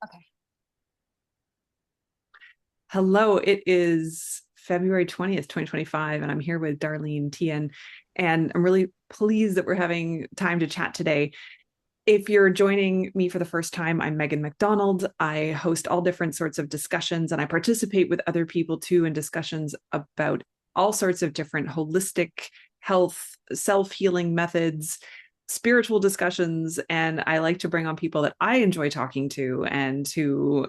Okay. Hello, it is February 20th, 2025, and I'm here with Darlene Teahen, and I'm really pleased that we're having time to chat today. If you're joining me for the first time, I'm Megan McDonald. I host all different sorts of discussions, and I participate with other people too in discussions about all sorts of different holistic health, self-healing methods, spiritual discussions, and I like to bring on people that I enjoy talking to and who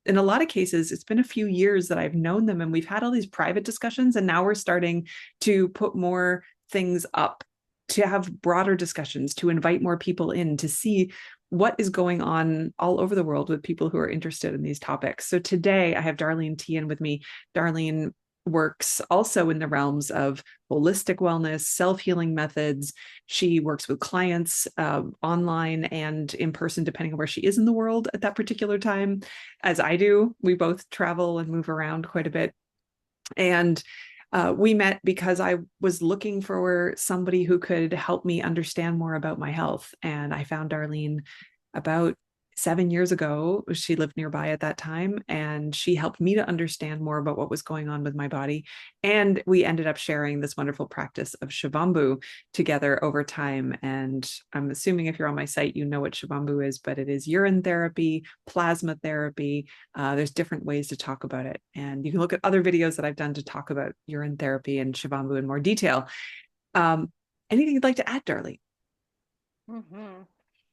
in a lot of cases, it's been a few years that I've known them, and we've had all these private discussions, and now we're starting to put more things up, to have broader discussions, to invite more people in to see what is going on all over the world with people who are interested in these topics. So today I have Darlene Teahen with me. Darlene works also in the realms of holistic wellness, self-healing methods. She works with clients online and in person, depending on where she is in the world at that particular time, as I do. We both travel and move around quite a bit. And we met because I was looking for somebody who could help me understand more about my health. And I found Darlene about 7 years ago. She lived nearby at that time, and she helped me to understand more about what was going on with my body. And we ended up sharing this wonderful practice of Shivambu together over time. And I'm assuming if you're on my site, you know what Shivambu is, but it is urine therapy, plasma therapy. There's different ways to talk about it. And you can look at other videos that I've done to talk about urine therapy and Shivambu in more detail. Um, Anything you'd like to add, Darlene? hmm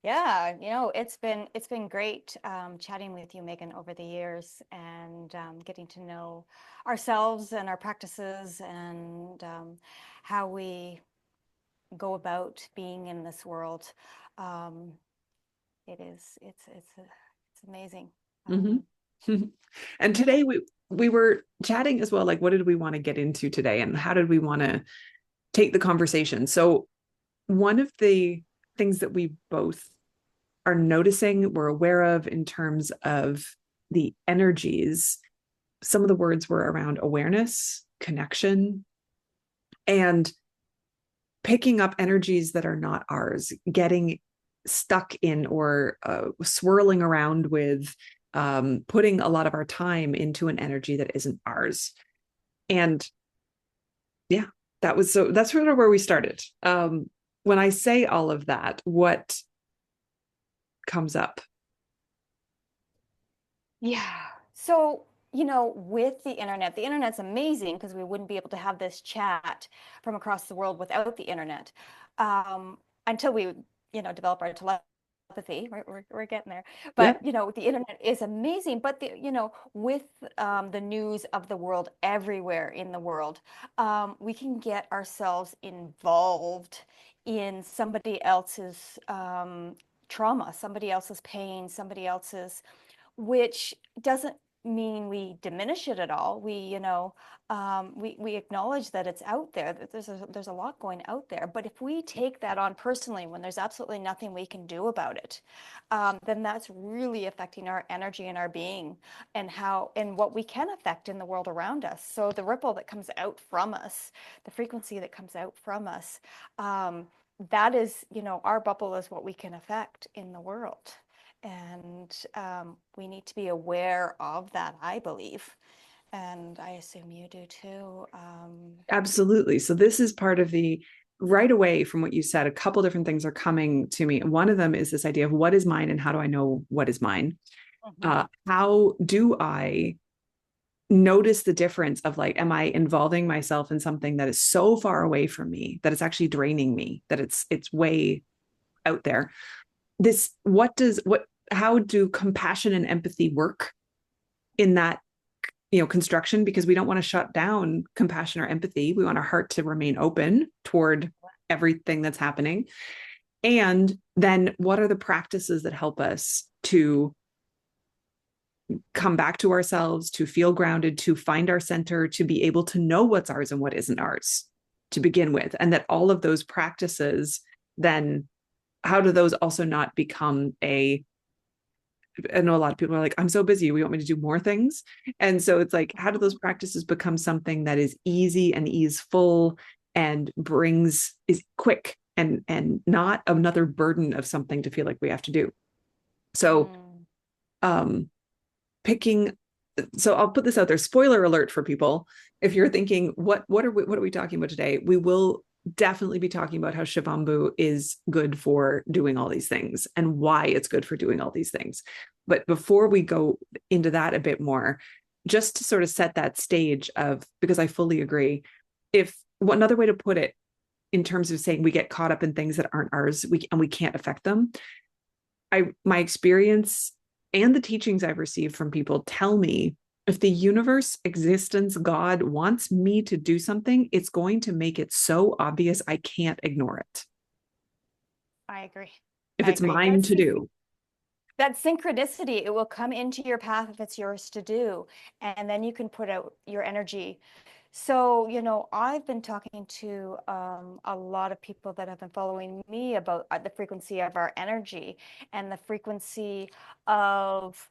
Yeah, it's been great chatting with you, Megan, over the years and getting to know ourselves and our practices and how we go about being in this world. Um, it's amazing. Um, Mm-hmm. And yeah. today we were chatting as well, like what did we want to get into today and how did we want to take the conversation? So one of the things that we both are noticing, we're aware of in terms of the energies, some of the words were around awareness, connection, and picking up energies that are not ours, getting stuck in or swirling around with, putting a lot of our time into an energy that isn't ours. And yeah, that's sort of where we started. When I say all of that, what comes up? Yeah. So, with the internet's amazing because we wouldn't be able to have this chat from across the world without the internet. Until we, develop our telepathy. We're getting there. Yeah. But, the internet is amazing. But with the news of the world everywhere in the world, we can get ourselves involved in somebody else's trauma, somebody else's pain, somebody else's, which doesn't mean we diminish it at all. We acknowledge that it's out there, that there's a lot going out there. But if we take that on personally when there's absolutely nothing we can do about it, then that's really affecting our energy and our being and what we can affect in the world around us. So the ripple that comes out from us, the frequency that comes out from us, that is, our bubble is what we can affect in the world. And we need to be aware of that, I believe. And I assume you do too. Absolutely. So this is part of the right away from what you said, a couple different things are coming to me. And one of them is this idea of what is mine and how do I know what is mine? Mhm. How do I notice the difference of, like, am I involving myself in something that is so far away from me that it's actually draining me, that it's way out there? This, how do compassion and empathy work in that, construction? Because we don't want to shut down compassion or empathy. We want our heart to remain open toward everything that's happening. And then what are the practices that help us to come back to ourselves, to feel grounded, to find our center, to be able to know what's ours and what isn't ours to begin with? And that all of those practices, then how do those also not become I know a lot of people are like, I'm so busy, we want me to do more things. And so it's like, how do those practices become something that is easy and easeful and is quick and not another burden of something to feel like we have to do? So Mm. um, picking. So I'll put this out there. Spoiler alert for people. If you're thinking, what are we talking about today? We will definitely be talking about how Shivambu is good for doing all these things and why it's good for doing all these things. But before we go into that a bit more, just to sort of set that stage of, because I fully agree, if another way to put it in terms of saying we get caught up in things that aren't ours, we can't affect them. My experience and the teachings I've received from people tell me if the universe, existence, God wants me to do something, it's going to make it so obvious I can't ignore it. I agree. If I it's agree. mine to do. That synchronicity, it will come into your path if it's yours to do, and then you can put out your energy. So, I've been talking to a lot of people that have been following me about the frequency of our energy and the frequency of,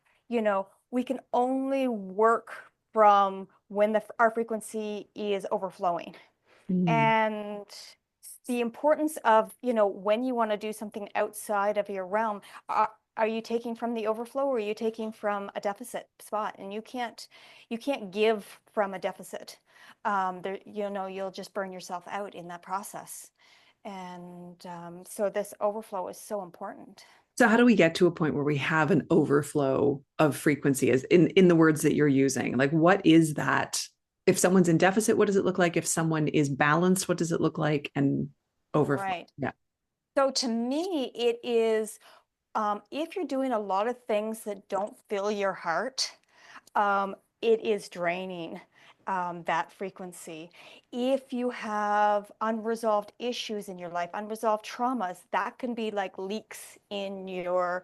we can only work from when our frequency is overflowing. Mm, And the importance of, when you want to do something outside of your realm, are you taking from the overflow or are you taking from a deficit spot? And you can't give from a deficit. You'll just burn yourself out in that process. And so this overflow is so important. so how do we get to a point where we have an overflow of frequency as in the words that you're using? Like what is that? If someone's in deficit, what does it look like? If someone is balanced, what does it look like? And overflow. Right. Yeah. So to me, it is if you're doing a lot of things that don't fill your heart, it is draining that frequency. If you have unresolved issues in your life, unresolved traumas, that can be like leaks in your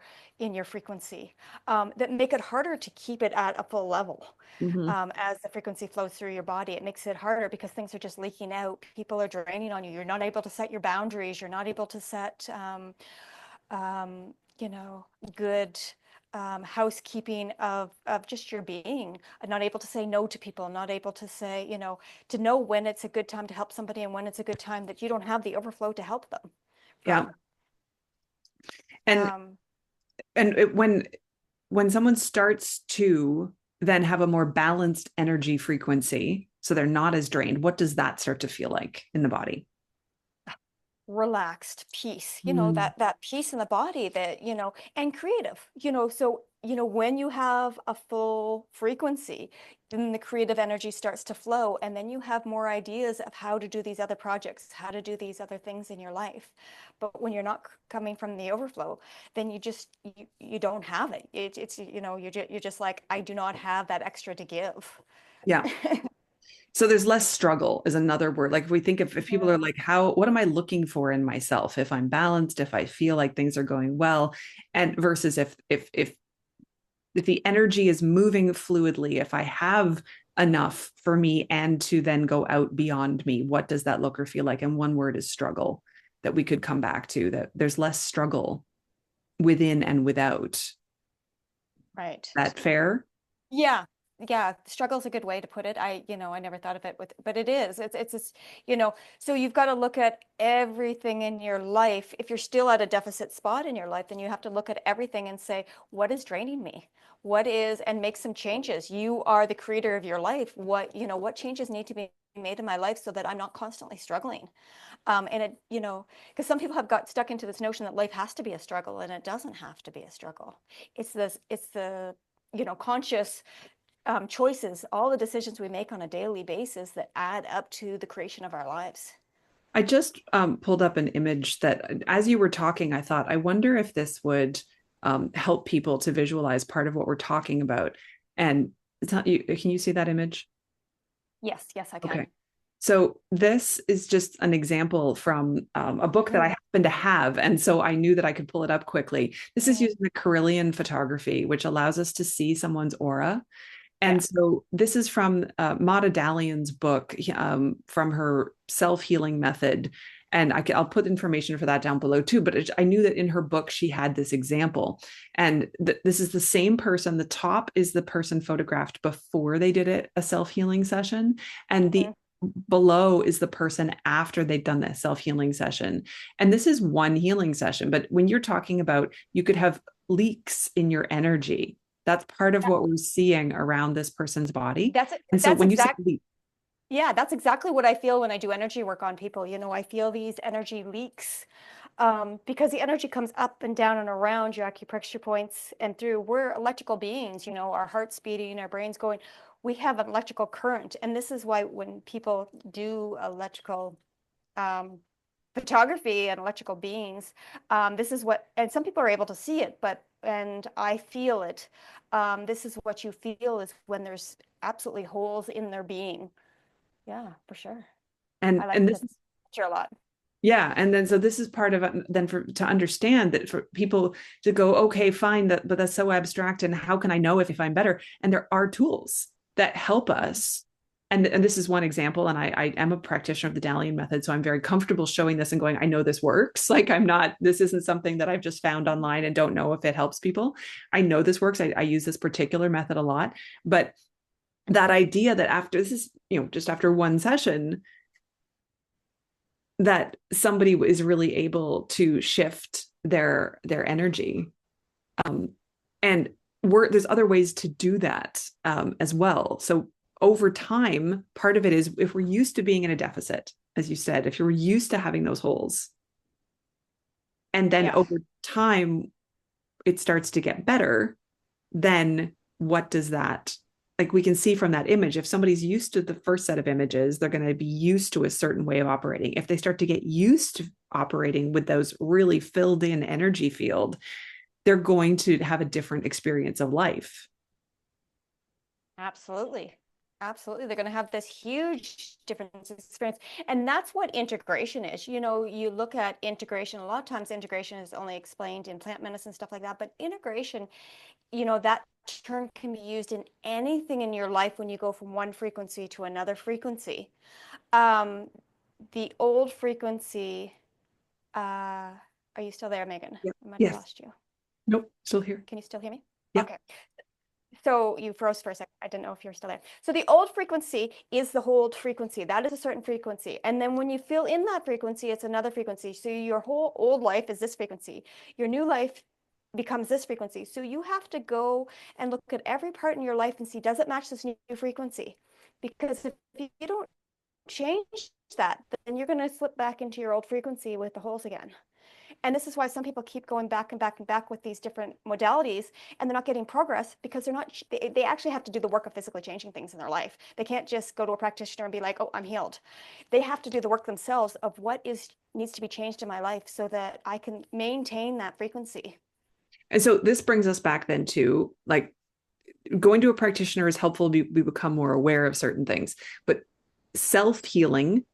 frequency that make it harder to keep it at a full level. Mm-hmm. As the frequency flows through your body, it makes it harder because things are just leaking out. People are draining on you. You're not able to set your boundaries. You're not able to set um, you know, good housekeeping of just your being, not able to say no to people, not able to say, to know when it's a good time to help somebody and when it's a good time that you don't have the overflow to help them Yeah. from. And Um, when someone starts to then have a more balanced energy frequency, so they're not as drained, what does that start to feel like in the body? Relaxed peace, Mm. that peace in the body that, and creative, so, when you have a full frequency, then the creative energy starts to flow, and then you have more ideas of how to do these other projects, how to do these other things in your life. But when you're not coming from the overflow, then you don't have it. It's, you're just like, I do not have that extra to give. Yeah. So there's less struggle is another word. Like if we think if people are Mhm. like, what am I looking for in myself? If I'm balanced, if I feel like things are going well, and versus if the energy is moving fluidly, if I have enough for me and to then go out beyond me, what does that look or feel like? And one word is struggle that we could come back to, that there's less struggle within and without. Right. That fair? Yeah. Yeah, struggle is a good way to put it. I never thought of it but it is. It's just, so you've got to look at everything in your life. If you're still at a deficit spot in your life, then you have to look at everything and say, what is draining me? And make some changes. You are the creator of your life. What changes need to be made in my life so that I'm not constantly struggling? And because some people have got stuck into this notion that life has to be a struggle, and it doesn't have to be a struggle. It's the conscious choices, all the decisions we make on a daily basis that add up to the creation of our lives. I just pulled up an image that, as you were talking, I thought, I wonder if this would help people to visualize part of what we're talking about. And it's not, can you see that image? Yes, yes, I can. Okay. So this is just an example from a book that I Mhm. happen to have. And so I knew that I could pull it up quickly. This is Mhm. using the Carillion photography, which allows us to see someone's aura. Yeah. And so this is from Mata Dalian's book, from her self-healing method. And I'll put information for that down below too. But I knew that in her book, she had this example. And this is the same person. The top is the person photographed before they did a self-healing session. And the Mhm. below is the person after they've done that self-healing session. And this is one healing session. But when you're talking about, you could have leaks in your energy, That's part of what we're seeing around this person's body. That's And so that's when you say exact Yeah, that's exactly what I feel when I do energy work on people. I feel these energy leaks, because the energy comes up and down and around your acupressure points and through. We're electrical beings, our heart's beating, our brain's going. We have an electrical current. And this is why when people do electrical um, photography and electrical beings, this is what, and some people are able to see it, and I feel it. This is what you feel is when there's absolutely holes in their being. Yeah, for sure. I like and this, this picture a lot. yeah, and then so this is part of it then for to understand that for people to go, okay, fine, but that's so abstract, and how can I know if I'm better? And there are tools that help us. And this is one example, and I am a practitioner of the Darlene method, so I'm very comfortable showing this and going, I know this works. Like I'm not, this isn't something that I've just found online and don't know if it helps people. I know this works. I use this particular method a lot, but that idea that after this is, just after one session, that somebody is really able to shift their energy, um, and there's other ways to do that, as well. So over time, part of it is if we're used to being in a deficit, as you said, if you're used to having those holes, and then Yeah, over time it starts to get better, then what does that, like we can see from that image, if somebody's used to the first set of images, they're going to be used to a certain way of operating. If they start to get used to operating with those really filled in energy field, they're going to have a different experience of life. absolutely. Absolutely. They're going to have this huge difference in experience. And that's what integration is. You look at integration, a lot of times integration is only explained in plant medicine, stuff like that. But integration, that term can be used in anything in your life when you go from one frequency to another frequency. Um, the old frequency, are you still there, Megan? Yep. I might have Yes. lost you. Nope. Still here. Can you still hear me? Yep. Okay. So you froze for a second. I didn't know if you were still there. So the old frequency is the whole frequency. That is a certain frequency. And then when you feel in that frequency, it's another frequency. So your whole old life is this frequency. Your new life becomes this frequency. So you have to go and look at every part in your life and see, does it match this new frequency? Because if you don't change that, then you're going to slip back into your old frequency with the holes again. And this is why some people keep going back and back and back with these different modalities, and they're not getting progress because they actually have to do the work of physically changing things in their life. They can't just go to a practitioner and be like, oh, I'm healed. They have to do the work themselves of what needs to be changed in my life so that I can maintain that frequency. And so this brings us back then to like going to a practitioner is helpful. We become more aware of certain things, but self healing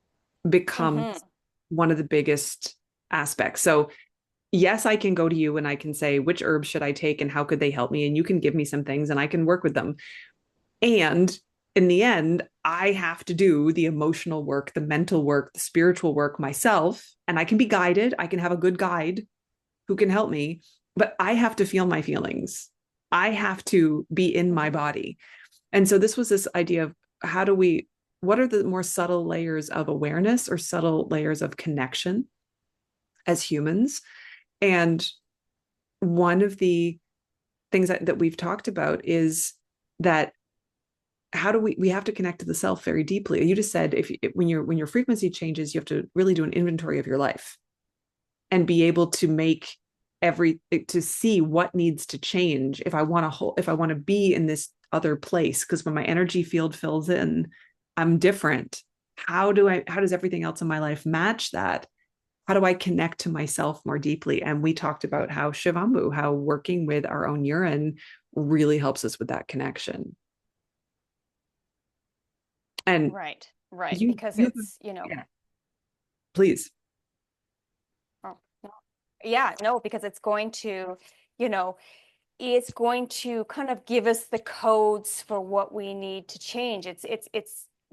becomes Mm-hmm. one of the biggest aspects. So yes, I can go to you and I can say, which herbs should I take and how could they help me? And you can give me some things and I can work with them. And in the end, I have to do the emotional work, the mental work, the spiritual work myself. And I can be guided. I can have a good guide who can help me, but I have to feel my feelings. I have to be in my Mm-hmm. body. And so this was this idea of what are the more subtle layers of awareness or subtle layers of connection as humans? And one of the things that we've talked about is that how do we have to connect to the self very deeply. You just said when your frequency changes, you have to really do an inventory of your life and be able to make to see what needs to change if I want to be in this other place, because when my energy field fills in, I'm different. How does everything else in my life match that? How do I connect to myself more deeply? And we talked about how working with our own urine really helps us with that connection. And Right, right. you Because you it's, yeah, please. oh, no. Yeah, no, because you know, it's going to kind of give us the codes for what we need to change. It's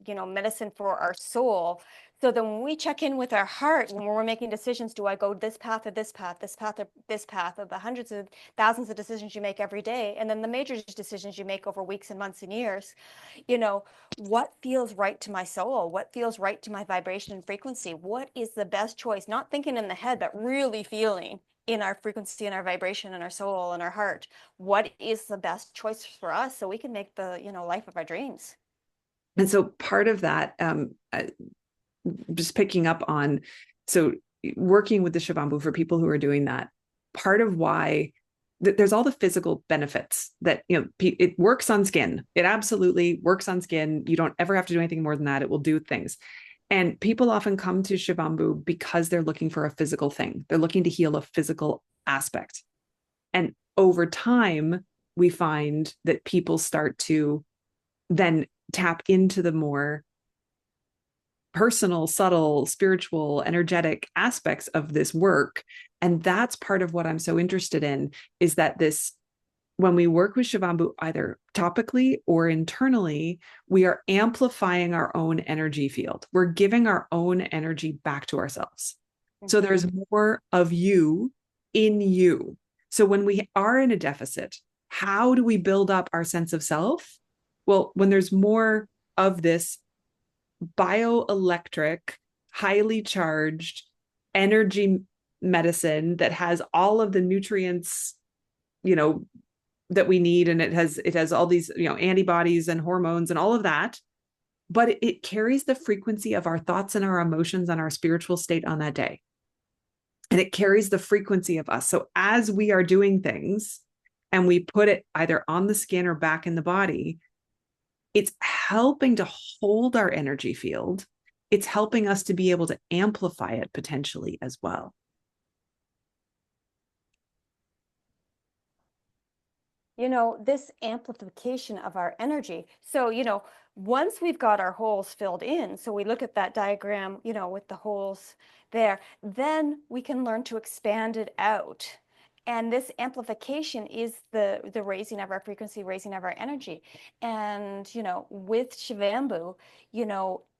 medicine for our soul. So then when we check in with our heart, when we're making decisions, do I go this path or this path, this path or this path, of the hundreds of thousands of decisions you make every day, and then the major decisions you make over weeks and months and years, you know, what feels right to my soul? What feels right to my vibration and frequency? What is the best choice? Not thinking in the head, but really feeling in our frequency and our vibration and our soul and our heart, what is the best choice for us so we can make the, life of our dreams. And so part of that, just picking up on, so working with the Shivambu for people who are doing that, part of why there's all the physical benefits that, it works on skin. It absolutely works on skin. You don't ever have to do anything more than that. It will do things. And people often come to Shivambu because they're looking for a physical thing. They're looking to heal a physical aspect. And over time, we find that people start to then tap into the more personal, subtle, spiritual, energetic aspects of this work. And that's part of what I'm so interested in, is that when we work with Shivambu, either topically or internally, we are amplifying our own energy field. We're giving our own energy back to ourselves. So Mm-hmm. there's more of you in you. So when we are in a deficit, how do we build up our sense of self? Well, when there's more of this bioelectric, highly charged energy medicine that has all of the nutrients, you know, that we need, and it has all these, antibodies and hormones and all of that, but it carries the frequency of our thoughts and our emotions and our spiritual state on that day, and it carries the frequency of us. So as we are doing things and we put it either on the skin or back in the body, it's helping to hold our energy field. It's helping us to be able to amplify it potentially as well. This amplification of our energy. So, once we've got our holes filled in, so we look at that diagram, with the holes there, then we can learn to expand it out. And this amplification is the raising of our frequency, raising of our energy. And, with Shivambu,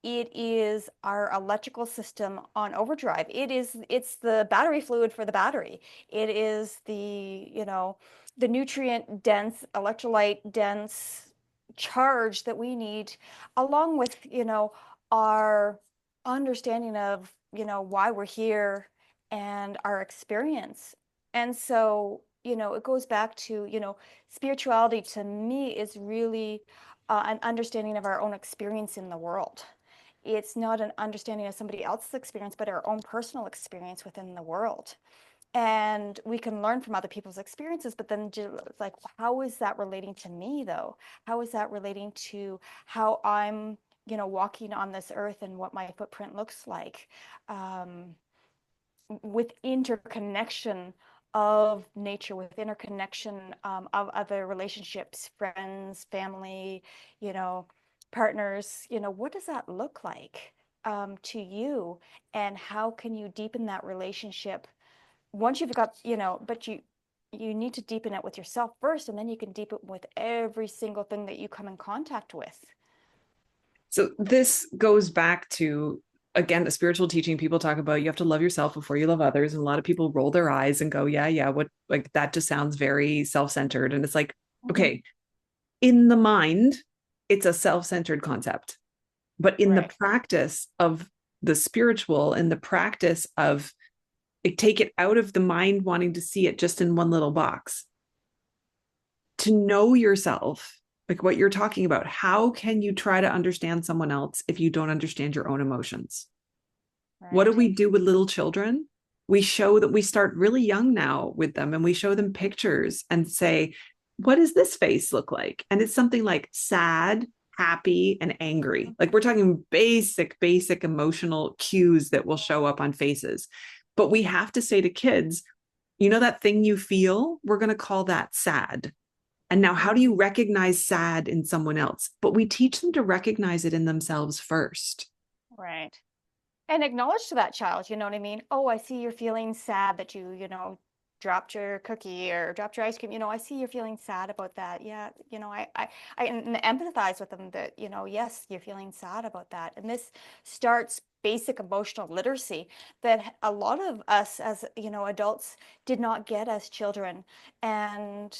it is our electrical system on overdrive. It's the battery fluid for the battery. It is the nutrient dense, electrolyte dense charge that we need, along with, our understanding of, why we're here and our experience. And so, it goes back to, spirituality to me is really an understanding of our own experience in the world. It's not an understanding of somebody else's experience, but our own personal experience within the world. And we can learn from other people's experiences, but then like, how is that relating to me though? How is that relating to how I'm, walking on this earth and what my footprint looks like, with interconnection of nature, with interconnection of other relationships, friends, family, you know, partners, what does that look like to you? And how can you deepen that relationship once you've got, but you need to deepen it with yourself first, and then you can deepen it with every single thing that you come in contact with. So this goes back to, again, the spiritual teaching. People talk about you have to love yourself before you love others. And a lot of people roll their eyes and go, yeah, what, like that just sounds very self-centered. And it's like, Mhm. okay, in the mind, it's a self-centered concept. But in the Right. practice of the spiritual, in the practice of take it out of the mind wanting to see it just in one little box, to know yourself, like what you're talking about, how can you try to understand someone else if you don't understand your own emotions? What do Right. we do with little children? We show that we start really young now with them, and we show them pictures and say, what does this face look like? And it's something like sad, happy, and angry. Like we're talking basic emotional cues that will show up on faces. But we have to say to kids, that thing you feel, we're going to call that sad. And now, how do you recognize sad in someone else? But we teach them to recognize it in themselves first. Right. And acknowledge to that child, you know what I mean? Oh, I see you're feeling sad that dropped your cookie or dropped your ice cream. I see you're feeling sad about that. Yeah, I empathize with them that, yes, you're feeling sad about that. And this starts basic emotional literacy that a lot of us as, adults did not get as children. And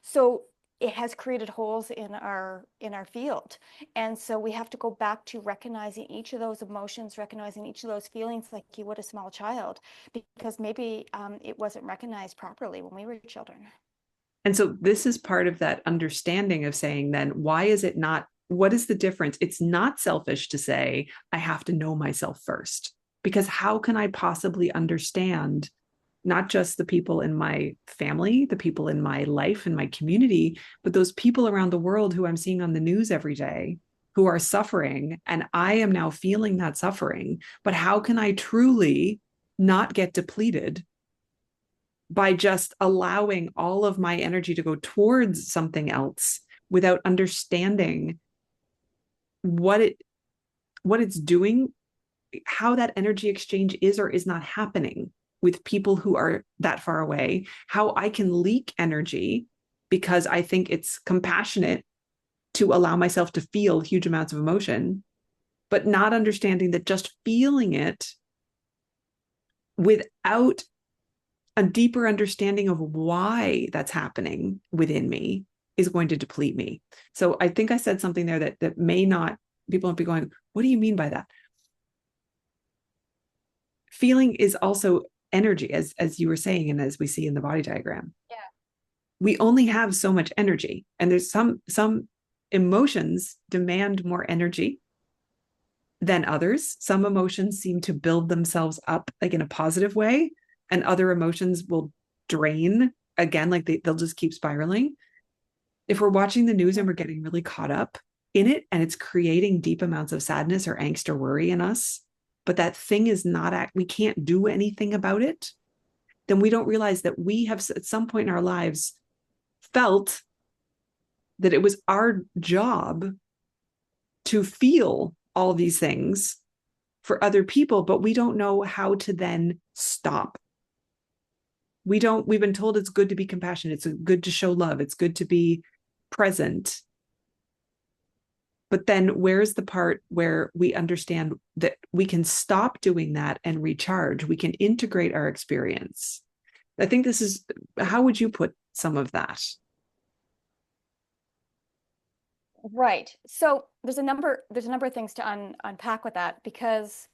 so it has created holes in our field. And so we have to go back to recognizing each of those emotions, recognizing each of those feelings like you would a small child, because maybe it wasn't recognized properly when we were children. And so this is part of that understanding of saying, then, why is it not? What is the difference? It's not selfish to say, I have to know myself first, because how can I possibly understand not just the people in my family, the people in my life, in my community, but those people around the world who I'm seeing on the news every day who are suffering. And I am now feeling that suffering. But how can I truly not get depleted by just allowing all of my energy to go towards something else without understanding what it's doing, how that energy exchange is or is not happening with people who are that far away, how I can leak energy because I think it's compassionate to allow myself to feel huge amounts of emotion, but not understanding that just feeling it without a deeper understanding of why that's happening within me is going to deplete me. So I think I said something there that may not, people won't be going, what do you mean by that? Feeling is also energy, as you were saying, and as we see in the body diagram. Yeah. We only have so much energy, and there's some emotions demand more energy than others. Some emotions seem to build themselves up like in a positive way, and other emotions will drain again, like they'll just keep spiraling. If we're watching the news and Mhm. we're getting really caught up in it and it's creating deep amounts of sadness or angst or worry in us, but that thing is not, we can't do anything about it, then we don't realize that we have at some point in our lives felt that it was our job to feel all these things for other people, but we don't know how to then stop. We've been told it's good to be compassionate, it's good to show love, it's good to be present. But then where's the part where we understand that we can stop doing that and recharge? We can integrate our experience. I think this is, how would you put some of that? Right. So there's a number of things to unpack with that because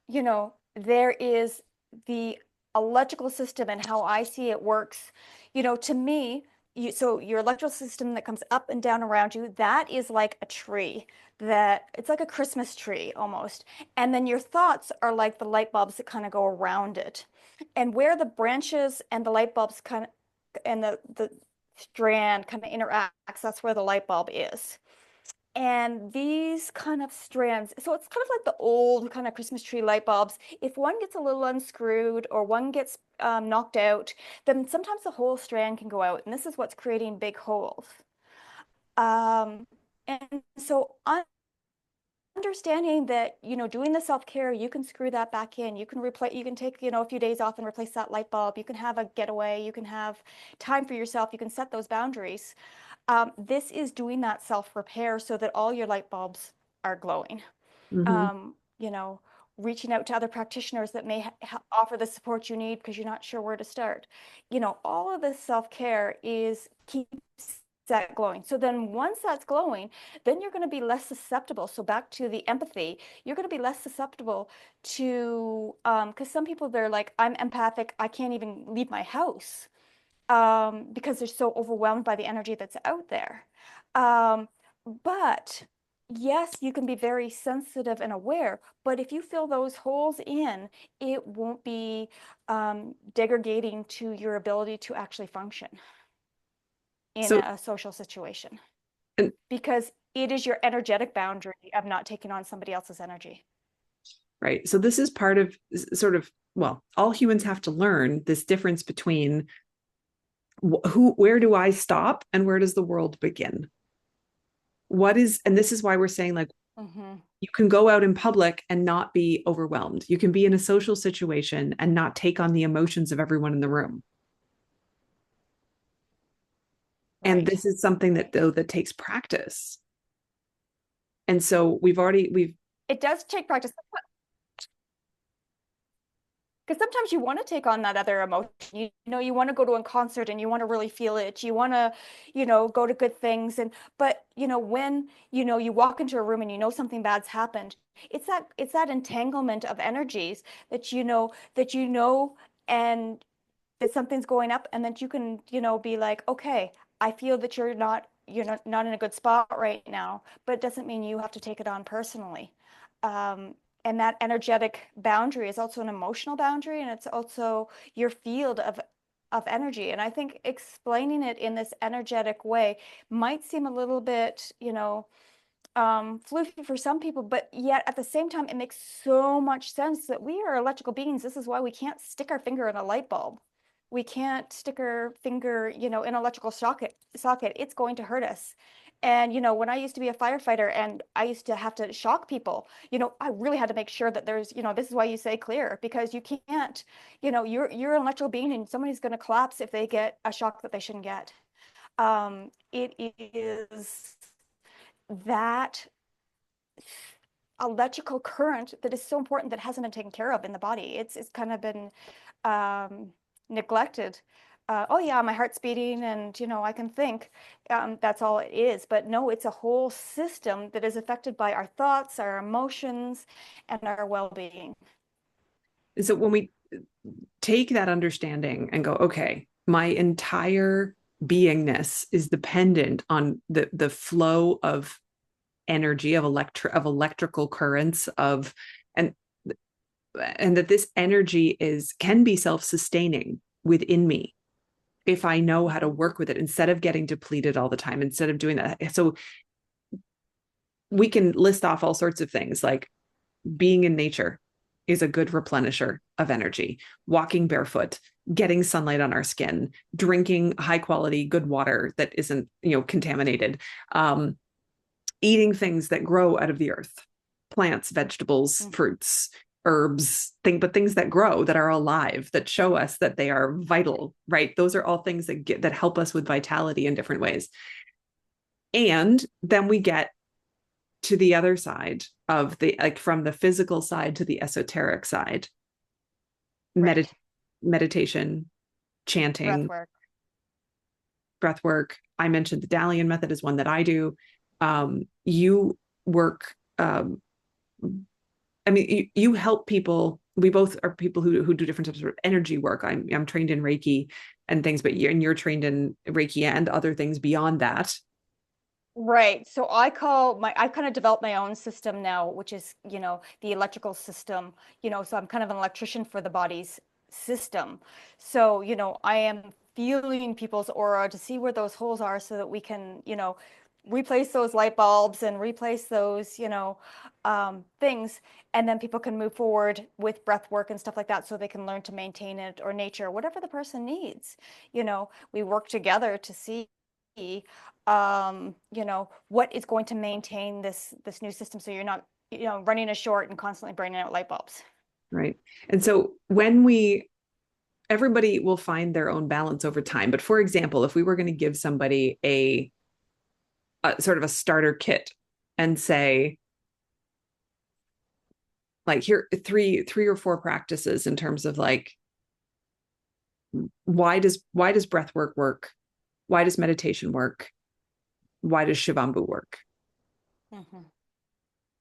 you know, there is the electrical system and how I see it works. You know, to me, so your electrical system that comes up and down around you, that is like a tree, that it's like a Christmas tree almost. And then your thoughts are like the light bulbs that kind of go around it. And where the branches and the light bulbs kind of and the strand kind of interacts, that's where the light bulb is. And these kind of strands, so it's kind of like the old kind of Christmas tree light bulbs. If one gets a little unscrewed or one gets knocked out, then sometimes the whole strand can go out. And this is what's creating big holes. And so understanding that, you know, doing the self-care, you can screw that back in. You can replace, you can take, you know, a few days off and replace that light bulb. You can have a getaway. You can have time for yourself. You can set those boundaries. This is doing that self-repair so that all your light bulbs are glowing. Mm-hmm. You know, reaching out to other practitioners that may offer the support you need because you're not sure where to start. You know, all of this self-care is keeps that glowing. So then once that's glowing, then you're going to be less susceptible. So back to the empathy, you're going to be less susceptible to, because some people, they're like, I'm empathic, I can't even leave my house because they're so overwhelmed by the energy that's out there. Um, but yes, you can be very sensitive and aware, but if you fill those holes in, it won't be degrading to your ability to actually function in So, a social situation and, because it is your energetic boundary of not taking on somebody else's energy. right. So this is part of sort of, well, all humans have to learn this difference between where do I stop and where does the world begin? What is, and this is why we're saying, like, Mm-hmm. you can go out in public and not be overwhelmed. You can be in a social situation and not take on the emotions of everyone in the room. And Right. this is something that, though, that takes practice. And so we've It does take practice. Because sometimes you want to take on that other emotion. You want to go to a concert and you want to really feel it. You want to, go to good things. But, when, you walk into a room and something bad's happened, it's that entanglement of energies that and that something's going up and that you can, be like, okay, I feel that you're not in a good spot right now, but it doesn't mean you have to take it on personally. Um, and that energetic boundary is also an emotional boundary, and it's also your field of energy. And I think explaining it in this energetic way might seem a little bit, floofy for some people, but yet at the same time, it makes so much sense that we are electrical beings. This is why we can't stick our finger in a light bulb. We can't stick our finger, in an electrical socket. It's going to hurt us. And, when I used to be a firefighter and I used to have to shock people, I really had to make sure that this is why you say clear, because you can't, you're an electrical being and somebody's going to collapse if they get a shock that they shouldn't get. It is that electrical current that is so important that hasn't been taken care of in the body. It's kind of been um, neglected. Oh yeah, my heart's beating and I can think. That's all it is. But no, it's a whole system that is affected by our thoughts, our emotions, and our well-being. And so when we take that understanding and go, okay, my entire beingness is dependent on the flow of energy, of electrical currents, of and and that this energy can be self-sustaining within me if I know how to work with it instead of getting depleted all the time, instead of doing that. So we can list off all sorts of things like being in nature is a good replenisher of energy, walking barefoot, getting sunlight on our skin, drinking high quality, good water that isn't, contaminated, eating things that grow out of the earth, plants, vegetables, Mhm. fruits, herbs, but things that grow, that are alive, that show us that they are vital, right? Those are all things that help us with vitality in different ways. And then we get to the other side of from the physical side to the esoteric side, Right. Medi- meditation, Breath chanting, work. breath work. I mentioned the Dalian method is one that I do. You work, I mean, you help people. We both are people who do different types of energy work. I'm trained in Reiki and things, but you're trained in Reiki and other things beyond that. Right. So I kind of developed my own system now, which is, the electrical system, so I'm kind of an electrician for the body's system. So, I am feeling people's aura to see where those holes are so that we can, replace those light bulbs and replace those, things. And then people can move forward with breath work and stuff like that so they can learn to maintain it, or nature, whatever the person needs. We work together to see what is going to maintain this new system so you're not, running a short and constantly burning out light bulbs. Right. And so everybody will find their own balance over time. But for example, if we were going to give somebody a sort of a starter kit and say, like, here, three or four practices in terms of like, why does breath work? Why does meditation work? Why does Shivambu work? Mhm.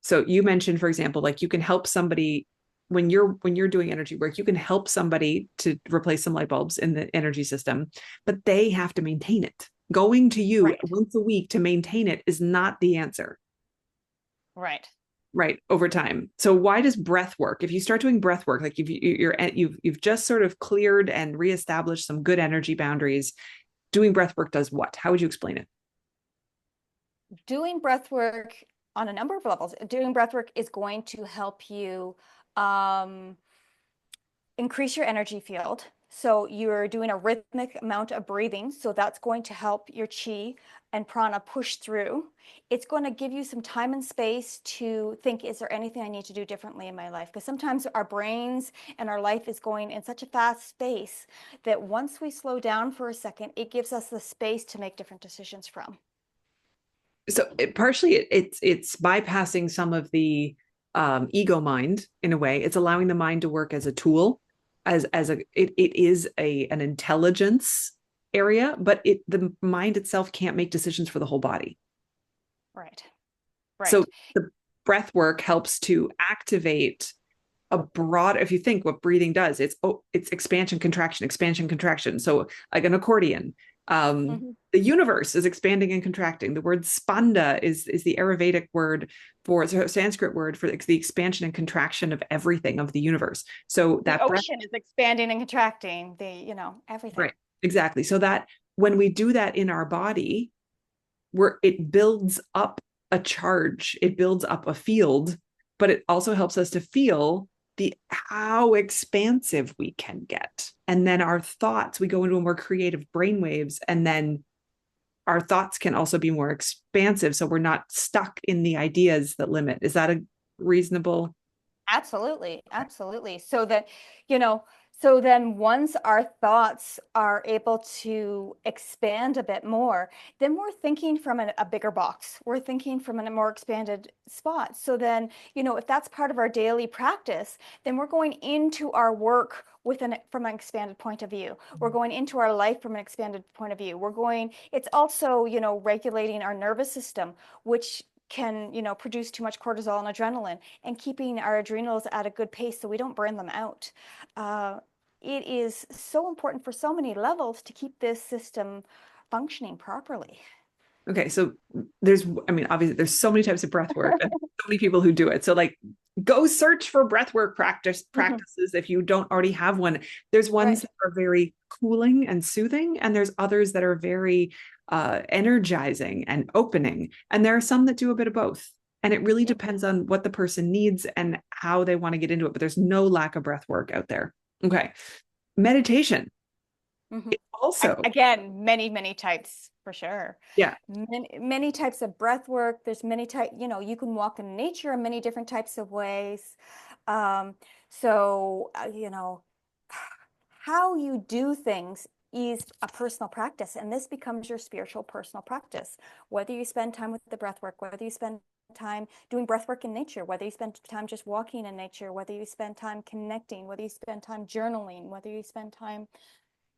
So you mentioned, for example, like you can help somebody when you're doing energy work, you can help somebody to replace some light bulbs in the energy system, but they have to maintain it. Going to you Right. once a week to maintain it is not the answer, Right. right? Over time. So why does breath work? If you start doing breath work, like if you've just sort of cleared and reestablished some good energy boundaries, doing breath work does what? How would you explain it? Doing breath work on a number of levels. Doing breath work is going to help you um, increase your energy field. So you're doing a rhythmic amount of breathing. So that's going to help your chi and prana push through. It's going to give you some time and space to think, is there anything I need to do differently in my life? Because sometimes our brains and our life is going in such a fast space that once we slow down for a second, it gives us the space to make different decisions from. So partially it's bypassing some of the ego mind in a way. It's allowing the mind to work as a tool, as a it is an intelligence area, but the mind itself can't make decisions for the whole body. Right. So Right. the breath work helps to activate a broad, if you think what breathing does, it's expansion contraction, so like an accordion. Hmm. The universe is expanding and contracting. The word spanda is the Ayurvedic word for, so Sanskrit word for the expansion and contraction of everything, of the universe. So The that breath, ocean is expanding and contracting, everything. right, exactly. So that when we do that in our body, it builds up a charge, it builds up a field, but it also helps us to feel the how expansive we can get. And then our thoughts, we go into a more creative brainwaves, and then our thoughts can also be more expansive. So we're not stuck in the ideas that limit. Is that a reasonable? Absolutely, absolutely. You know, so then once our thoughts are able to expand a bit more, then we're thinking from a bigger box. We're thinking from a more expanded spot. So then, if that's part of our daily practice, then we're going into our work from an expanded point of view. We're going into our life from an expanded point of view. It's also, regulating our nervous system, which can, produce too much cortisol and adrenaline, and keeping our adrenals at a good pace so we don't burn them out. Uh, it is so important for so many levels to keep this system functioning properly. Okay, so I mean, obviously, there's so many types of breath work and so many people who do it. So, like, go search for breath work Mhm. practices if you don't already have one. There's ones Right. that are very cooling and soothing, and there's others that are very energizing and opening. And there are some that do a bit of both. And it really Yeah. depends on what the person needs and how they want to get into it. But there's no lack of breath work out there. Okay, meditation Hmm. also. Again, many, many types for sure. Yeah. Many types of breath work. There's many type, you can walk in nature in many different types of ways. Um, how you do things is a personal practice, and this becomes your spiritual personal practice. Whether you spend time with the breath work, whether you spend time doing breath work in nature, whether you spend time just walking in nature, whether you spend time connecting, whether you spend time journaling, whether you spend time,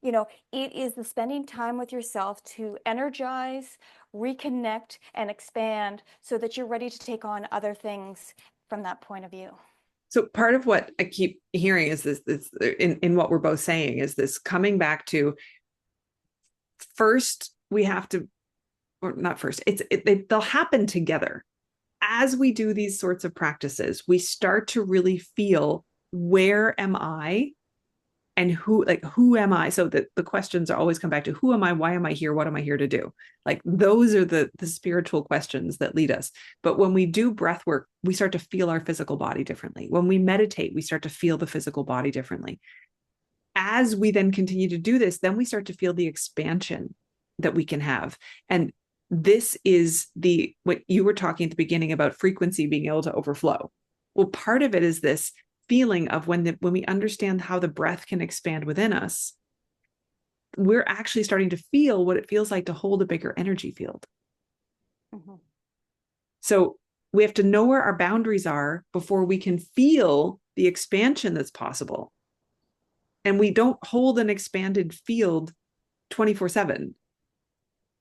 it is the spending time with yourself to energize, reconnect, and expand so that you're ready to take on other things from that point of view. So part of what I keep hearing is this in what we're both saying is this coming back to first we have to, or not first, they'll happen together. As we do these sorts of practices, we start to really feel, where am I and who am I? So the questions are always come back to, who am I? Why am I here? What am I here to do? Like those are the spiritual questions that lead us. But when we do breath work, we start to feel our physical body differently. When we meditate, we start to feel the physical body differently. As we then continue to do this, then we start to feel the expansion that we can have. And this is what you were talking at the beginning about frequency being able to overflow. Well, part of it is this feeling of when we understand how the breath can expand within us, we're actually starting to feel what it feels like to hold a bigger energy field. Mhm. So we have to know where our boundaries are before we can feel the expansion that's possible. And we don't hold an expanded field 24/7.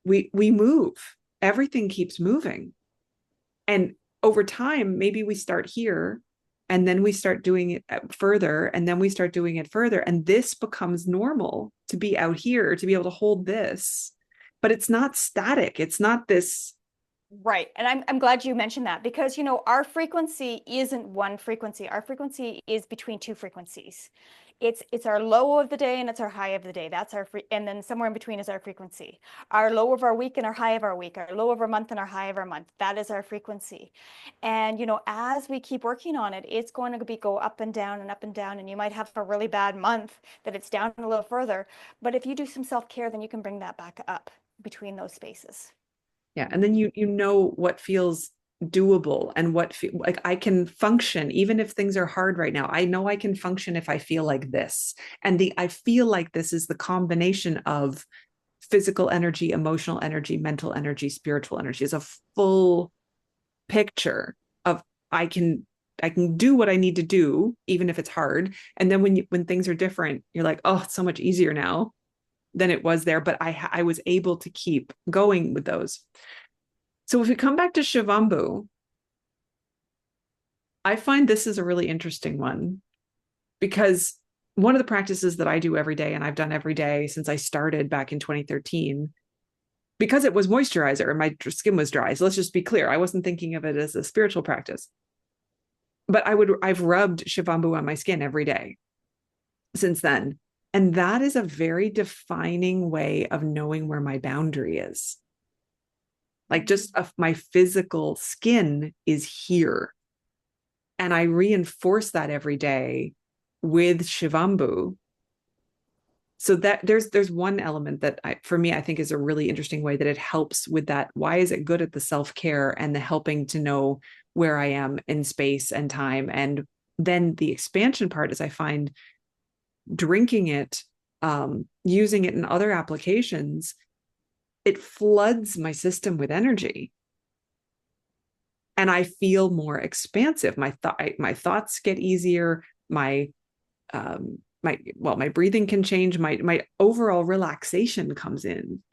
We move. Everything keeps moving. And over time, maybe we start here and then we start doing it further, and then we start doing it further. And this becomes normal to be out here, to be able to hold this. But it's not static. It's not this. Right. And I'm glad you mentioned that because, our frequency isn't one frequency. Our frequency is between two frequencies. It's our low of the day and it's our high of the day. That's and then somewhere in between is our frequency. Our low of our week and our high of our week, our low of our month and our high of our month. That is our frequency. And, as we keep working on it, it's going to go up and down and up and down. And you might have a really bad month that it's down a little further. But if you do some self-care, then you can bring that back up between those spaces. Yeah. And then you know what feels doable and like I can function even if things are hard right now. I know I can function if I feel like this. And I feel like this is the combination of physical energy, emotional energy, mental energy, spiritual energy, is a full picture of I can I can do what I need to do, even if it's hard. And then when things are different, you're like, oh, it's so much easier now than it was there. But I was able to keep going with those. So if we come back to Shivambu, I find this is a really interesting one because one of the practices that I do every day, and I've done every day since I started back in 2013, because it was moisturizer and my skin was dry. So let's just be clear. I wasn't thinking of it as a spiritual practice, but I've rubbed Shivambu on my skin every day since then. And that is a very defining way of knowing where my boundary is. Like just my physical skin is here. And I reinforce that every day with Shivambu. So that there's one element that for me, I think is a really interesting way that it helps with that. Why is it good at the self-care and the helping to know where I am in space and time? And then the expansion part is I find drinking it, using it in other applications, it floods my system with energy. And I feel more expansive. My thoughts get easier. My breathing can change. My overall relaxation comes in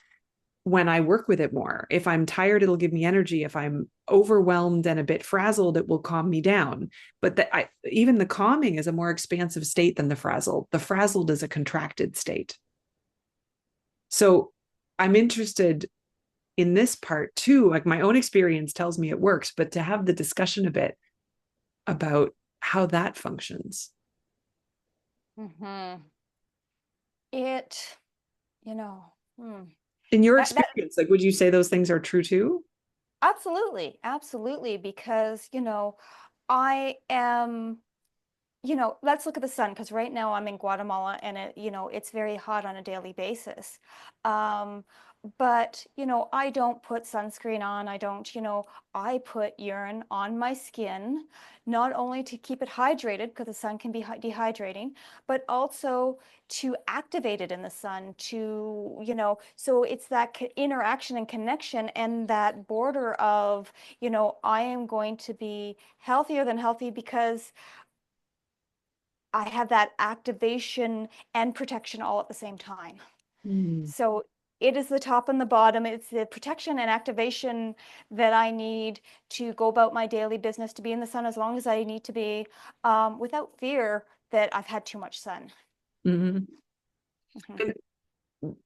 when I work with it more. If I'm tired, it'll give me energy. If I'm overwhelmed and a bit frazzled, it will calm me down. But even the calming is a more expansive state than the frazzled. The frazzled is a contracted state. So I'm interested in this part too. Like my own experience tells me it works, but to have the discussion a bit about how that functions. Mm-hmm. It, you know, hmm. In your That experience, like, would you say those things are true too? absolutely, absolutely, because, I am, let's look at the sun because right now I'm in Guatemala and it's very hot on a daily basis. Um, but, I don't put sunscreen on. I don't, I put urine on my skin, not only to keep it hydrated because the sun can be dehydrating, but also to activate it in the sun to, so it's that interaction and connection and that border of, I am going to be healthier than healthy because I have that activation and protection all at the same time. Mm. So it is the top and the bottom. It's the protection and activation that I need to go about my daily business, to be in the sun as long as I need to be, without fear that I've had too much sun. Mm-hmm. Mhm. And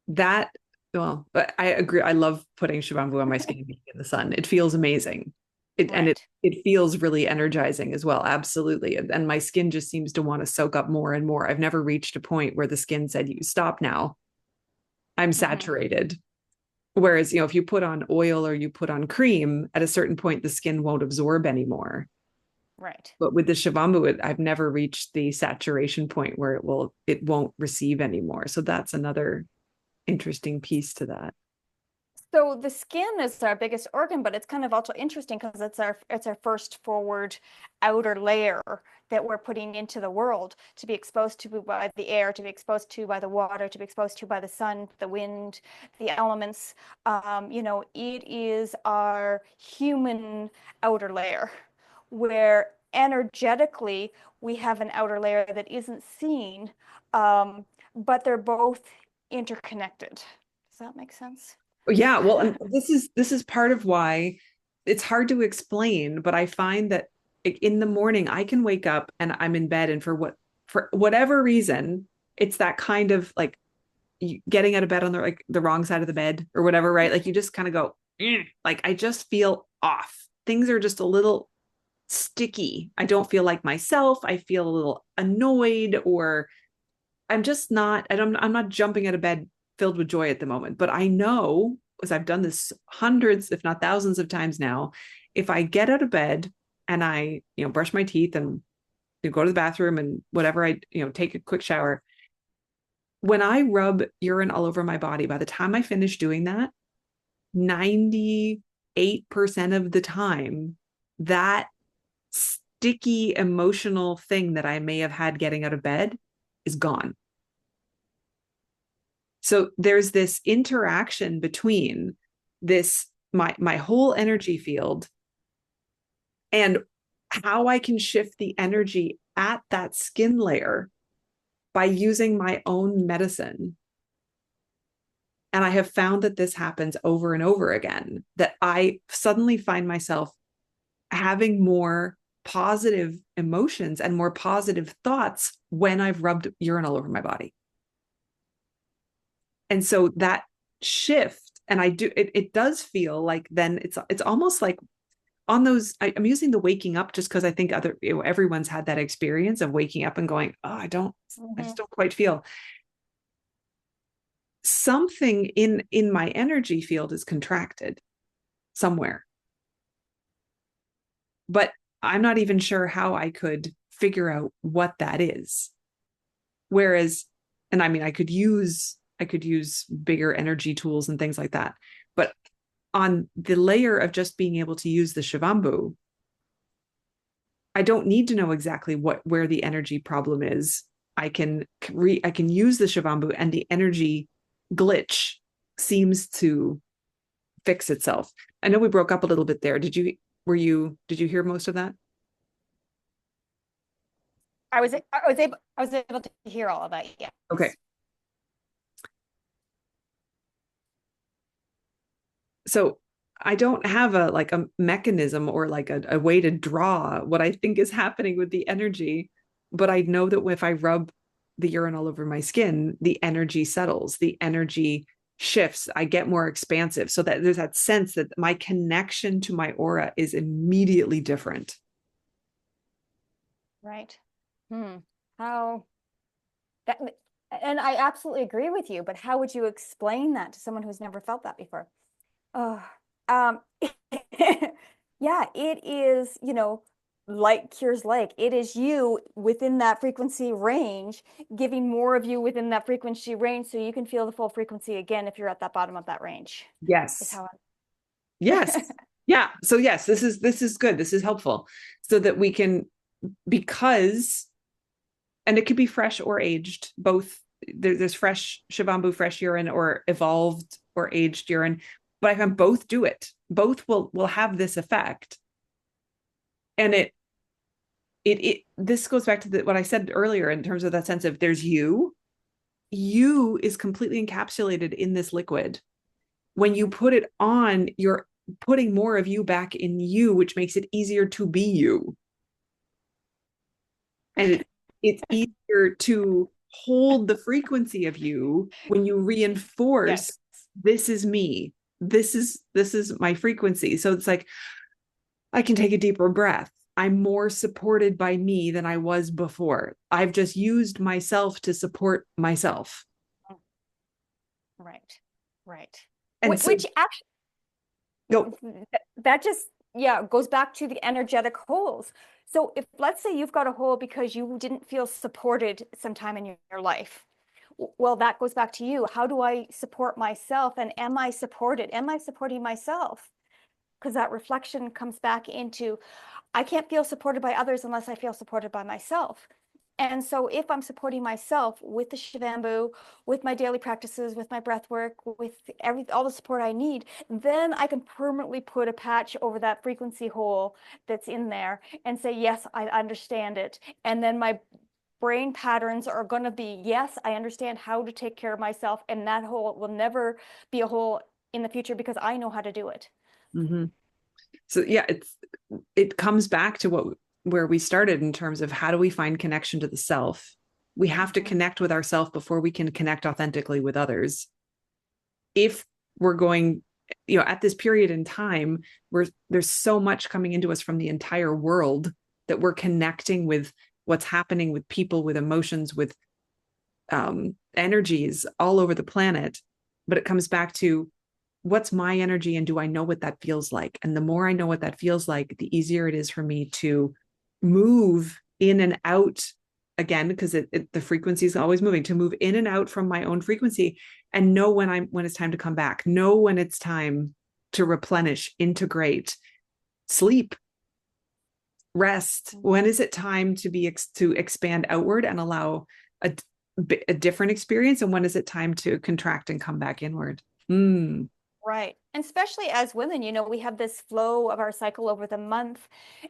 that, well, I agree. I love putting Shivambu on my skin and being in the sun. It feels amazing. Right. It feels really energizing as well. Absolutely. And my skin just seems to want to soak up more and more. I've never reached a point where the skin said, you stop now. I'm Hmm. saturated. Whereas, if you put on oil or you put on cream, at a certain point, the skin won't absorb anymore. Right. But with the Shivambu, I've never reached the saturation point where it won't receive anymore. So that's another interesting piece to that. So the skin is our biggest organ, but it's kind of also interesting because it's our first forward outer layer that we're putting into the world to be exposed to by the air, to be exposed to by the water, to be exposed to by the sun, the wind, the elements. It is our human outer layer, where energetically we have an outer layer that isn't seen, but they're both interconnected. Does that make sense? Yeah, well, and this is part of why it's hard to explain, but I find that in the morning I can wake up and I'm in bed, and for whatever reason, it's that kind of like getting out of bed on the wrong side of the bed or whatever, right? Like you just kind of go, like I just feel off. Things are just a little sticky. I don't feel like myself. I feel a little annoyed, or I'm not jumping out of bed filled with joy at the moment. But I know, as I've done this hundreds, if not thousands of times now, if I get out of bed and I, brush my teeth and go to the bathroom and whatever, take a quick shower. When I rub urine all over my body, by the time I finish doing that, 98% of the time, that sticky emotional thing that I may have had getting out of bed is gone. So there's this interaction between my whole energy field and how I can shift the energy at that skin layer by using my own medicine. And I have found that this happens over and over again, that I suddenly find myself having more positive emotions and more positive thoughts when I've rubbed urine all over my body. And so that shift, and it does feel like then it's almost like on those, I'm using the waking up just because I think everyone's had that experience of waking up and going, oh, I just don't quite feel something in my energy field is contracted somewhere, but I'm not even sure how I could figure out what that is. Whereas, and I mean, I could use bigger energy tools and things like that, but on the layer of just being able to use the Shivambu, I don't need to know exactly where the energy problem is. I can use the Shivambu, and the energy glitch seems to fix itself. I know we broke up a little bit there. Did you hear most of that? I was able to hear all of that. Okay. Yes. So I don't have a mechanism or like a way to draw what I think is happening with the energy, but I know that if I rub the urine all over my skin, the energy settles, the energy shifts, I get more expansive. So that there's that sense that my connection to my aura is immediately different. Right. How that, and I absolutely agree with you, but how would you explain that to someone who's never felt that before? Oh, um, yeah, it is, like cures like. It is you within that frequency range, giving more of you within that frequency range so you can feel the full frequency again if you're at that bottom of that range, is Yes. how Yes. I. Yeah. So yes, this is good. This is helpful so that we can, because, and it could be fresh or aged, both. There's fresh Shivambu, fresh urine, or evolved or aged urine, but I can both do it. Both will have this effect. And this goes back to what I said earlier in terms of that sense of there's you is completely encapsulated in this liquid. When you put it on, you're putting more of you back in you, which makes it easier to be you. And it's easier to hold the frequency of you when you Yes. reinforce this is me. This is my frequency. So it's like I can take a deeper breath. I'm more supported by me than I was before. I've just used myself to support myself. Right. Right. And so Which actually, go. that just, yeah, goes back to the energetic holes. So if, let's say you've got a hole because you didn't feel supported sometime in your life, well, that goes back to you. How do I support myself? And am I supported? Am I supporting myself? Because that reflection comes back into, I can't feel supported by others unless I feel supported by myself. And so if I'm supporting myself with the Shivambu, with my daily practices, with my breath work, with all the support I need, then I can permanently put a patch over that frequency hole that's in there and say, yes, I understand it. And then my brain patterns are going to be, yes, I understand how to take care of myself. And that hole will never be a hole in the future because I know how to do it. Mm-hmm. So yeah, it comes back to where we started in terms of how do we find connection to the self. We have to connect with ourselves before we can connect authentically with others. If we're going, at this period in time where there's so much coming into us from the entire world, that we're connecting with what's happening with people, with emotions, with energies all over the planet. But it comes back to what's my energy and do I know what that feels like? And the more I know what that feels like, the easier it is for me to move in and out again, because the frequency is always moving, to move in and out from my own frequency and know when it's time to come back, know when it's time to replenish, integrate, sleep, rest. When is it time to expand outward and allow a different experience? And when is it time to contract and come back inward? Right. And especially as women, we have this flow of our cycle over the month,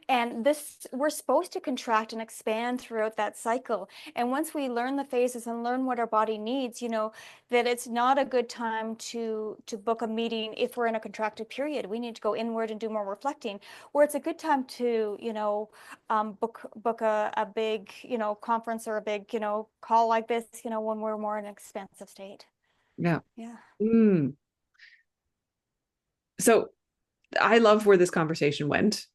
and this we're supposed to contract and expand throughout that cycle. And once we learn the phases and learn what our body needs, that it's not a good time to book a meeting if we're in a contracted period. We need to go inward and do more reflecting, where it's a good time to, book a big, conference or a big, call like this, when we're more in an expansive state. Yeah. Yeah. Mm. So I love where this conversation went.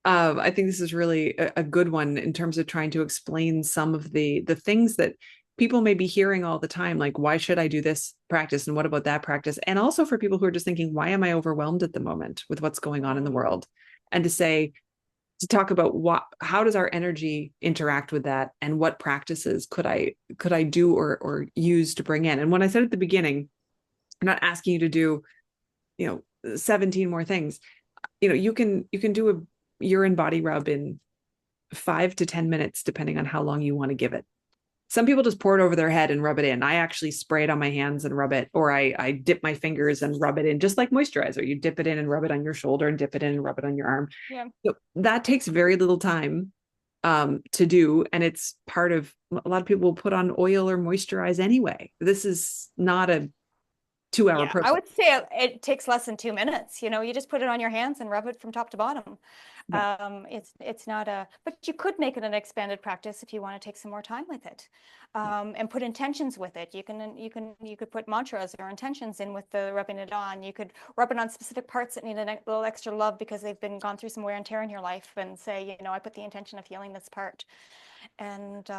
I think this is really a good one in terms of trying to explain some of the things that people may be hearing all the time, like why should I do this practice and what about that practice? And also for people who are just thinking, why am I overwhelmed at the moment with what's going on in the world? And to talk about how does our energy interact with that, and what practices could I do or use to bring in? And when I said at the beginning, I'm not asking you to do 17 more things. You can do a urine body rub in 5 to 10 minutes, depending on how long you want to give it. Some people just pour it over their head and rub it in. I actually spray it on my hands and rub it, or I dip my fingers and rub it in, just like moisturizer. You dip it in and rub it on your shoulder, and dip it in and rub it on your arm. Yeah. So that takes very little time to do. And it's part of, a lot of people will put on oil or moisturize anyway. This is not a 2 hour Yeah, I process. would say it takes less than 2 minutes. You just put it on your hands and rub it from top to bottom. Yeah. It's not but you could make it an expanded practice if you want to take some more time with it, and put intentions with it. You could put mantras or intentions in with the rubbing it on. You could rub it on specific parts that need a little extra love because they've been gone through some wear and tear in your life, and say, I put the intention of healing this part. And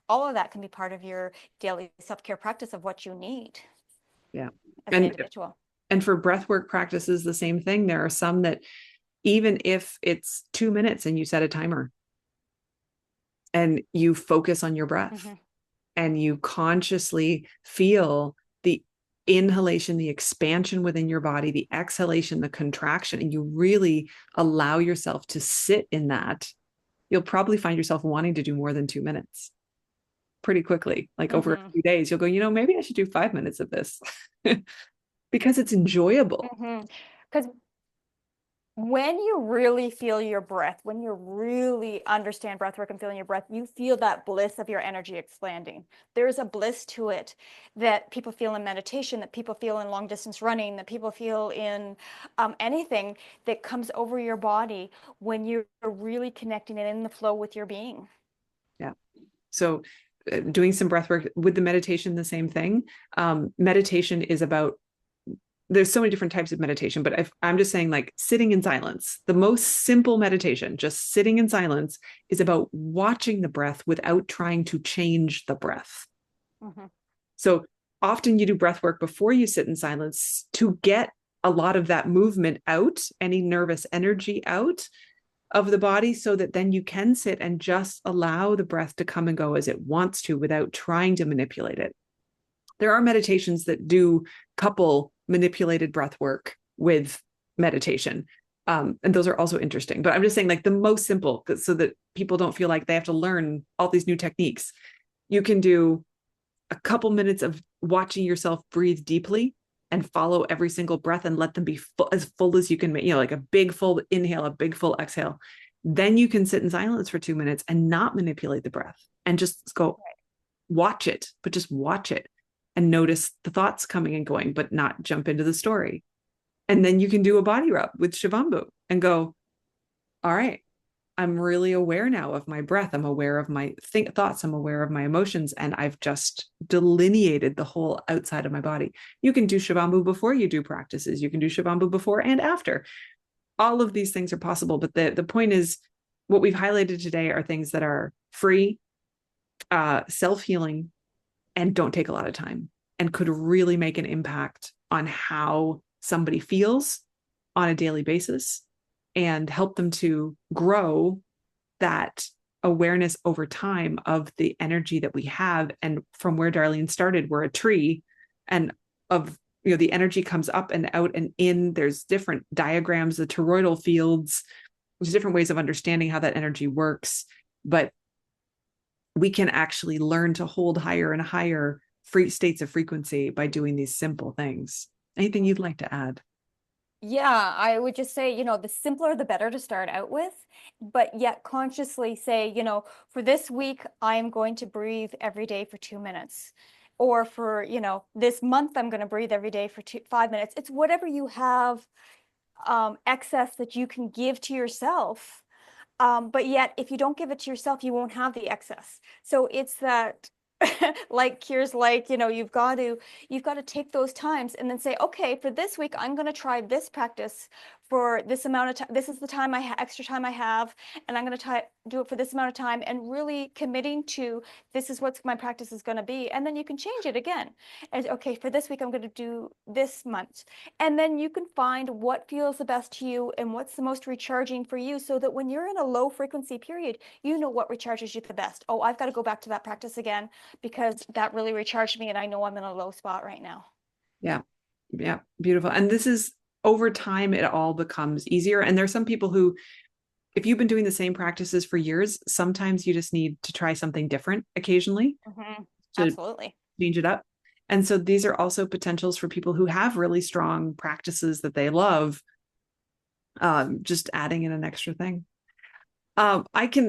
all of that can be part of your daily self-care practice of what you need Yeah. as an And individual. and for breathwork practices, the same thing. There are some that, even if it's 2 minutes and you set a timer and you focus on your breath, Hmm. and you consciously feel the inhalation, the expansion within your body, the exhalation, the contraction, and you really allow yourself to sit in that, you'll probably find yourself wanting to do more than 2 minutes pretty quickly. Like over a Hmm. few days, you'll go, maybe I should do 5 minutes of this because it's enjoyable. Hmm. Because when you really feel your breath, when you really understand breath work and feeling your breath, you feel that bliss of your energy expanding. There's a bliss to it that people feel in meditation, that people feel in long distance running, that people feel in anything that comes over your body when you're really connecting and in the flow with your being. Yeah. So doing some breath work with the meditation, the same thing. Meditation is about, there's so many different types of meditation, but if I'm just saying, like, sitting in silence, the most simple meditation, just sitting in silence, is about watching the breath without trying to change the breath. Hmm. So often you do breath work before you sit in silence to get a lot of that movement out, any nervous energy out of the body, so that then you can sit and just allow the breath to come and go as it wants to without trying to manipulate it. There are meditations that do couple manipulated breath work with meditation. And those are also interesting. But I'm just saying, like, the most simple, so that people don't feel like they have to learn all these new techniques. You can do a couple minutes of watching yourself breathe deeply and follow every single breath and let them be as full as you can make, like a big full inhale, a big full exhale. Then you can sit in silence for 2 minutes and not manipulate the breath and just go watch it, but just watch it and notice the thoughts coming and going, but not jump into the story. And then you can do a body rub with Shivambu and go, all right, I'm really aware now of my breath. I'm aware of my thoughts. I'm aware of my emotions. And I've just delineated the whole outside of my body. You can do Shivambu before you do practices. You can do Shivambu before and after. All of these things are possible. But the point is, what we've highlighted today are things that are free, self-healing, and don't take a lot of time, and could really make an impact on how somebody feels on a daily basis, and help them to grow that awareness over time of the energy that we have. And from where Darlene started, we're a tree, and of the energy comes up and out and in. There's different diagrams, the toroidal fields, there's different ways of understanding how that energy works, but we can actually learn to hold higher and higher free states of frequency by doing these simple things. Anything you'd like to add? Yeah, I would just say, the simpler the better to start out with, but yet consciously say, for this week, I'm going to breathe every day for 2 minutes. Or for, this month, I'm going to breathe every day for 5 minutes. It's whatever you have excess that you can give to yourself. But yet, if you don't give it to yourself, you won't have the excess. So it's that, like Kier's like, you've got to take those times and then say, okay, for this week, I'm going to try this practice for this amount of time. This is the time extra time I have, and I'm going to try do it for this amount of time, and really committing to this is what my practice is going to be. And then you can change it again. And okay, for this week, I'm going to do this month. And then you can find what feels the best to you and what's the most recharging for you, so that when you're in a low frequency period, you know what recharges you the best. Oh, I've got to go back to that practice again because that really recharged me and I know I'm in a low spot right now. Yeah. Yeah. Beautiful. And this is over time, it all becomes easier. And there's some people who, if you've been doing the same practices for years, sometimes you just need to try something different occasionally to Absolutely. change it up. And so these are also potentials for people who have really strong practices that they love, just adding in an extra thing. I've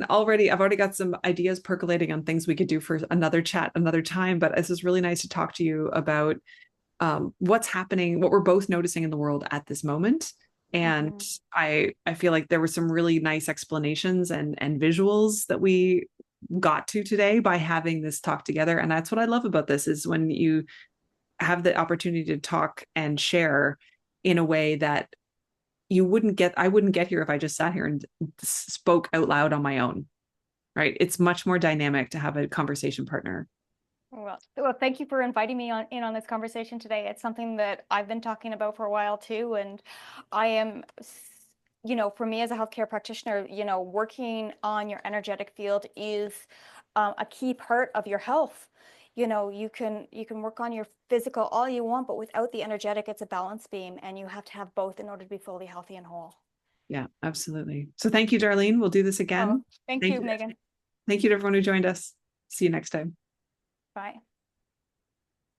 already got some ideas percolating on things we could do for another chat another time, but this is really nice to talk to you about what's happening, what we're both noticing in the world at this moment. And Mhm. I feel like there were some really nice explanations and visuals that we got to today by having this talk together. And that's what I love about this is when you have the opportunity to talk and share in a way that I wouldn't get here if I just sat here and spoke out loud on my own, right? It's much more dynamic to have a conversation partner. Well, thank you for inviting me on this conversation today. It's something that I've been talking about for a while too, and I am, for me as a healthcare practitioner, working on your energetic field is a key part of your health. You can work on your physical all you want, but without the energetic, it's a balance beam, and you have to have both in order to be fully healthy and whole. Yeah, absolutely. So thank you, Darlene. We'll do this Oh, again. thank Thank you, you. Megan. Thank you to everyone who joined us. See you next time. Bye.